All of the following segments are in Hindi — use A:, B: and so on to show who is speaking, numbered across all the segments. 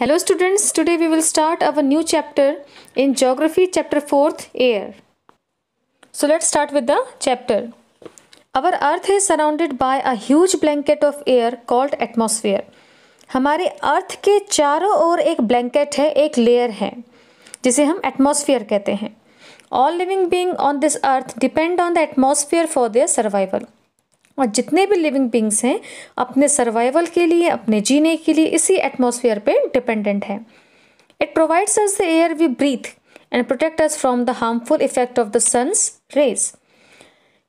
A: Hello students, today we will start our new chapter in Geography, chapter 4th, Air. So let's start with the chapter. Our earth is surrounded by a huge blanket of air called atmosphere. हमारे अर्थ के चारों ओर एक ब्लैंकेट है, एक लेयर है जिसे हम एटमॉस्फेयर कहते हैं. All living beings on this earth depend on the atmosphere for their survival. और जितने भी लिविंग बींग्स हैं अपने सर्वाइवल के लिए, अपने जीने के लिए इसी एटमॉस्फेयर पे डिपेंडेंट है. It provides us the air we breathe and protect us from the harmful effect of the sun's rays.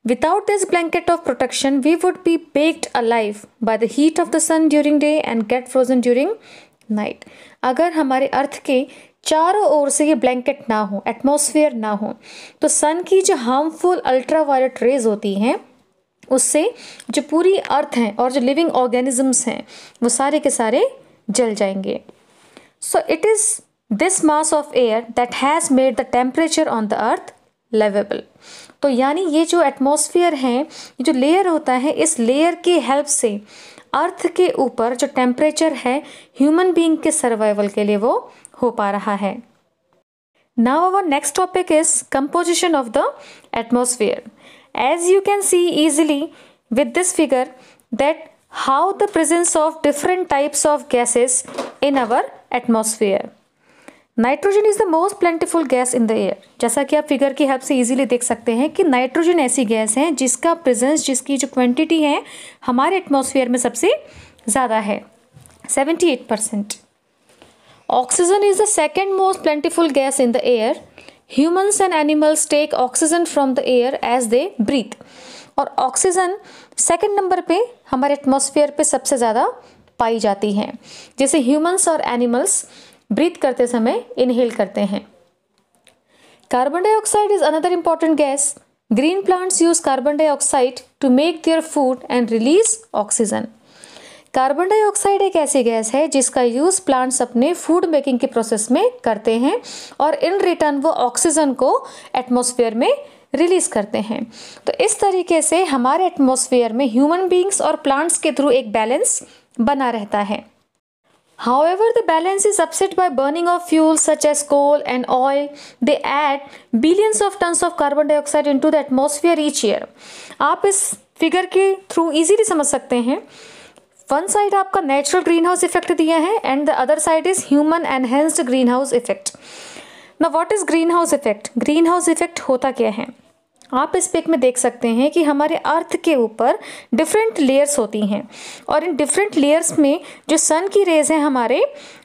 A: Without this blanket of protection, we would be baked alive by the heat of the sun during day and get frozen during night. अगर हमारे अर्थ के चारों ओर से ये ब्लैंकेट ना हो, एटमॉस्फेयर ना हो, तो सन की जो हार्मफुल अल्ट्रावायलेट रेज होती हैं उससे जो पूरी अर्थ है और जो लिविंग ऑर्गेनिजम्स हैं वो सारे के सारे जल जाएंगे. So it is this mass of air that has made the temperature on the earth livable. तो यानी ये जो एटमॉस्फेयर है, ये जो लेयर होता है, इस लेयर की हेल्प से अर्थ के ऊपर जो टेम्परेचर है ह्यूमन बीइंग के सर्वाइवल के लिए वो हो पा रहा है. Now our next topic is composition of the atmosphere. As you can see easily with this figure that how the presence of different types of gases in our atmosphere. Nitrogen is the most प्लेंटिफुल gas in the air. जैसा कि आप फिगर की हेल्प से इजीली देख सकते हैं कि नाइट्रोजन ऐसी गैस है जिसका प्रेजेंस, जिसकी जो क्वांटिटी है हमारे एटमॉस्फेयर में सबसे ज़्यादा है, 78%. Oxygen is the second most प्लेंटिफुल gas in the air. Humans and animals take oxygen from the air as they breathe. और ऑक्सीजन सेकंड नंबर पे हमारे एटमॉस्फेयर पे सबसे ज़्यादा पाई जाती है, जैसे ह्यूमंस और एनिमल्स ब्रीथ करते समय इनहेल करते हैं. Carbon dioxide is another important gas. Green plants use carbon dioxide to make their food and release oxygen. Carbon dioxide एक ऐसी गैस है जिसका यूज़ प्लांट्स अपने फूड मेकिंग के प्रोसेस में करते हैं और इन रिटर्न वो ऑक्सीजन को एटमॉस्फेयर में रिलीज करते हैं. तो इस तरीके से हमारे एटमॉस्फेयर में ह्यूमन बीइंग्स और प्लांट्स के थ्रू एक बैलेंस बना रहता है. However, the balance is upset by burning of fuels such as coal and oil. They add billions of tons of carbon dioxide into the atmosphere each year. आप इस फिगर के थ्रू इजीली समझ सकते हैं. वन साइड आपका नेचुरल ग्रीन हाउस इफेक्ट दिया है and the other side is human enhanced green house effect. Now what is green house effect? Green house effect होता क्या है? आप इस पिक में देख सकते हैं कि हमारे अर्थ के ऊपर डिफरेंट लेयर्स होती हैं और इन डिफरेंट लेयर्स में जो सन की रेज हैं हमारे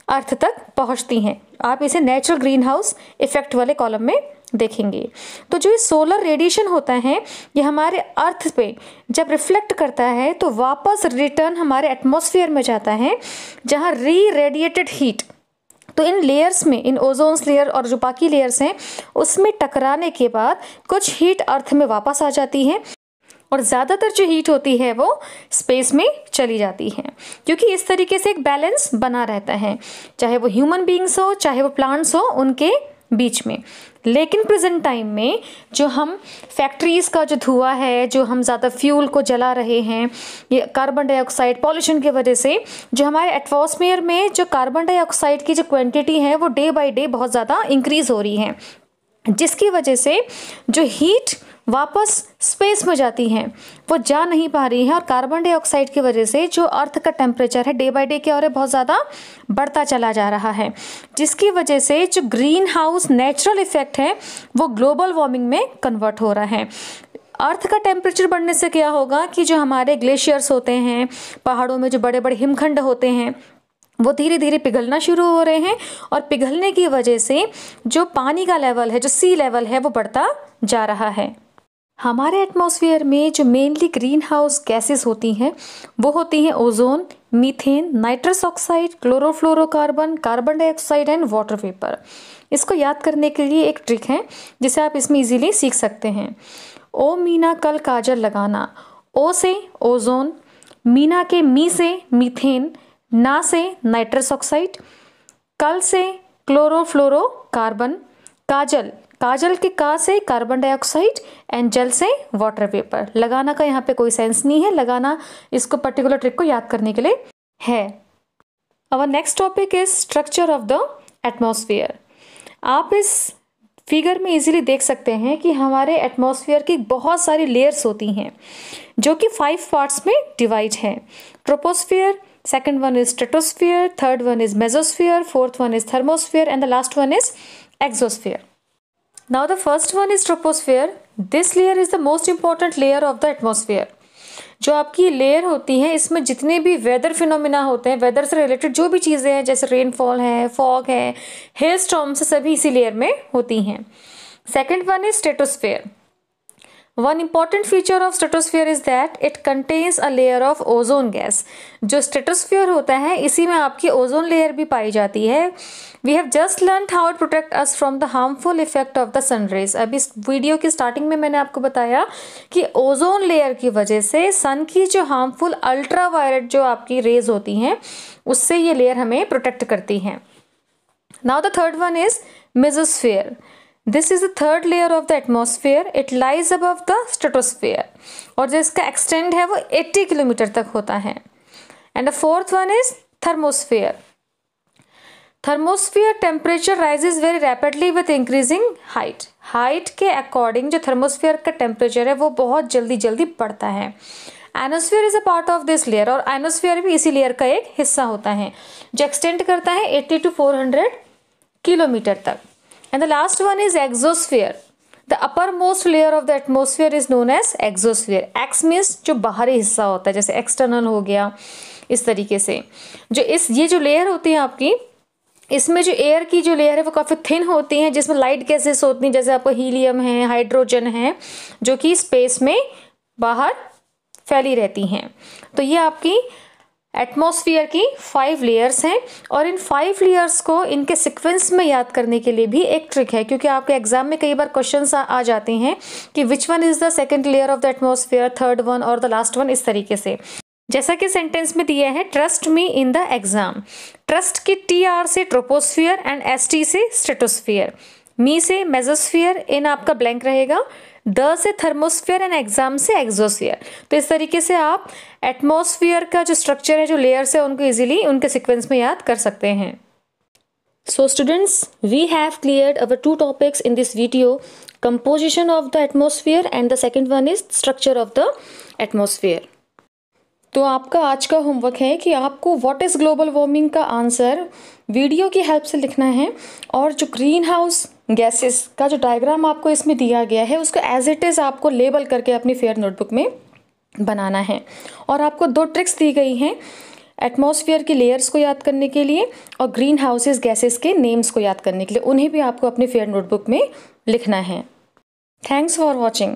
A: अर्थ तक पहुंचती हैं. आप इसे नेचुरल ग्रीन हाउस इफेक्ट वाले कॉलम में देखेंगे. तो जो ये सोलर रेडिएशन होता है ये हमारे अर्थ पे जब रिफ्लेक्ट करता है तो वापस रिटर्न हमारे एटमॉस्फेयर में जाता है जहाँ री रेडिएटेड हीट, तो इन लेयर्स में, इन ओजोन्स लेयर और जो बाकी लेयर्स हैं उसमें टकराने के बाद कुछ हीट अर्थ में वापस आ जाती है और ज़्यादातर जो हीट होती है वो स्पेस में चली जाती है, क्योंकि इस तरीके से एक बैलेंस बना रहता है, चाहे वो ह्यूमन बीइंग्स हो चाहे वो प्लांट्स हो उनके बीच में. लेकिन प्रेजेंट टाइम में जो हम फैक्ट्रीज़ का जो धुआं है, जो हम ज़्यादा फ्यूल को जला रहे हैं, ये कार्बन डाइऑक्साइड पॉल्यूशन की वजह से जो हमारे एटमॉस्फेयर में जो कार्बन डाइऑक्साइड की जो क्वांटिटी है वो डे बाय डे बहुत ज़्यादा इंक्रीज़ हो रही है, जिसकी वजह से जो हीट वापस स्पेस में जाती हैं वो जा नहीं पा रही है और कार्बन डाइऑक्साइड की वजह से जो अर्थ का टेम्परेचर है डे बाय डे क्या हो रहा है, बहुत ज़्यादा बढ़ता चला जा रहा है, जिसकी वजह से जो ग्रीन हाउस नेचुरल इफेक्ट है वो ग्लोबल वार्मिंग में कन्वर्ट हो रहा है. अर्थ का टेम्परेचर बढ़ने से क्या होगा कि जो हमारे ग्लेशियर्स होते हैं, पहाड़ों में जो बड़े बड़े हिमखंड होते हैं वो धीरे धीरे पिघलना शुरू हो रहे हैं और पिघलने की वजह से जो पानी का लेवल है, जो सी लेवल है वो बढ़ता जा रहा है. हमारे एटमॉस्फेयर में जो मेनली ग्रीन हाउस गैसेस होती हैं वो होती हैं ozone, methane, nitrous oxide, chlorofluorocarbon, carbon dioxide and water vapour. इसको याद करने के लिए एक ट्रिक है जिसे आप इसमें इजीली सीख सकते हैं. ओ मीना कल काजल लगाना. ओ से ओजोन, मीना के मी से मीथेन, ना से नाइट्रस ऑक्साइड, कल से क्लोरोफ्लोरोकार्बन, काजल, काजल के का से कार्बन डाइऑक्साइड एंड जल से वाटर वेपर. लगाना का यहाँ पे कोई सेंस नहीं है, लगाना इसको पर्टिकुलर ट्रिक को याद करने के लिए है. Our next topic is structure of the atmosphere. आप इस फिगर में इजीली देख सकते हैं कि हमारे एटमॉस्फेयर की बहुत सारी लेयर्स होती हैं जो कि 5 पार्ट्स में डिवाइड हैं. Troposphere, second one is stratosphere, third one is mesosphere, fourth one is thermosphere, and the last one is exosphere. Now the first one is troposphere. This layer is the most important layer of the atmosphere. जो आपकी लेयर होती है इसमें जितने भी वेदर फिनोमिना होते हैं, वेदर से रिलेटेड जो भी चीज़ें हैं जैसे रेनफॉल है, फॉग है, हेल स्टॉर्म्स, सभी इसी लेयर में होती हैं. Second one is stratosphere. One important feature of stratosphere is that it contains a layer of ozone gas. जो stratosphere होता है इसी में आपकी ओजोन लेयर भी पाई जाती है. We have just learned how it protect us from the harmful effect of the sun rays. अभी इस वीडियो की स्टार्टिंग में मैंने आपको बताया कि ओजोन लेयर की वजह से सन की जो हार्मफुल अल्ट्रा वायलेट जो आपकी रेज होती हैं उससे ये लेयर हमें प्रोटेक्ट करती हैं. Now the third one is mesosphere. This is the third layer of the atmosphere. It lies above the stratosphere. और जो इसका एक्सटेंड है वो 80 किलोमीटर तक होता है. And the fourth one is thermosphere. Thermosphere temperature rises very rapidly with increasing height. Height के अकॉर्डिंग जो थर्मोस्फेयर का टेम्परेचर है वो बहुत जल्दी जल्दी बढ़ता है. Ionosphere is a part of this layer और एनोस्फेयर भी इसी लेयर का एक हिस्सा होता है जो एक्सटेंड करता है 80 to 400 किलोमीटर तक. And the last one is exosphere. The uppermost layer of the atmosphere is known as exosphere. Ex means जो बाहरी हिस्सा होता है जैसे एक्सटर्नल हो गया. इस तरीके से जो ये जो लेयर होती है आपकी इसमें जो एयर की जो लेयर है वो काफ़ी थिन होती है जिसमें लाइट गैसेस होती हैं जैसे आपको हीलियम है, हाइड्रोजन है जो कि स्पेस में बाहर फैली रहती हैं. तो ये आपकी एटमॉस्फेयर की 5 लेयर्स हैं और इन 5 लेयर्स को इनके सीक्वेंस में याद करने के लिए भी एक ट्रिक है क्योंकि आपके एग्जाम में कई बार क्वेश्चंस आ जाते हैं कि which one is the second layer of the atmosphere, third one और द लास्ट वन, इस तरीके से. जैसा कि सेंटेंस में दिया है trust me in the exam. Trust की TR से ट्रोपोस्फियर एंड ST से स्ट्रेटोस्फियर, मी से मेसोस्फियर, इन आपका ब्लैंक रहेगा, द से थर्मोस्फियर एंड एग्जाम से एक्सोस्फियर. तो इस तरीके से आप एटमॉस्फेयर का जो स्ट्रक्चर है जो लेयर्स है उनको इजीली उनके सीक्वेंस में याद कर सकते हैं. So students, we have cleared our 2 topics in this video, composition of the atmosphere and the second one is structure of the atmosphere. तो आपका आज का होमवर्क है कि आपको व्हाट इज़ ग्लोबल वार्मिंग का आंसर वीडियो की हेल्प से लिखना है और जो ग्रीन हाउस गैसेस का जो डायग्राम आपको इसमें दिया गया है उसको एज इट इज़ आपको लेबल करके अपनी फेयर नोटबुक में बनाना है. और आपको 2 ट्रिक्स दी गई हैं एटमॉस्फेयर की लेयर्स को याद करने के लिए और ग्रीन हाउसेस गैसेस के नेम्स को याद करने के लिए. उन्हें भी आपको अपनी फेयर नोटबुक में लिखना है. Thanks for watching.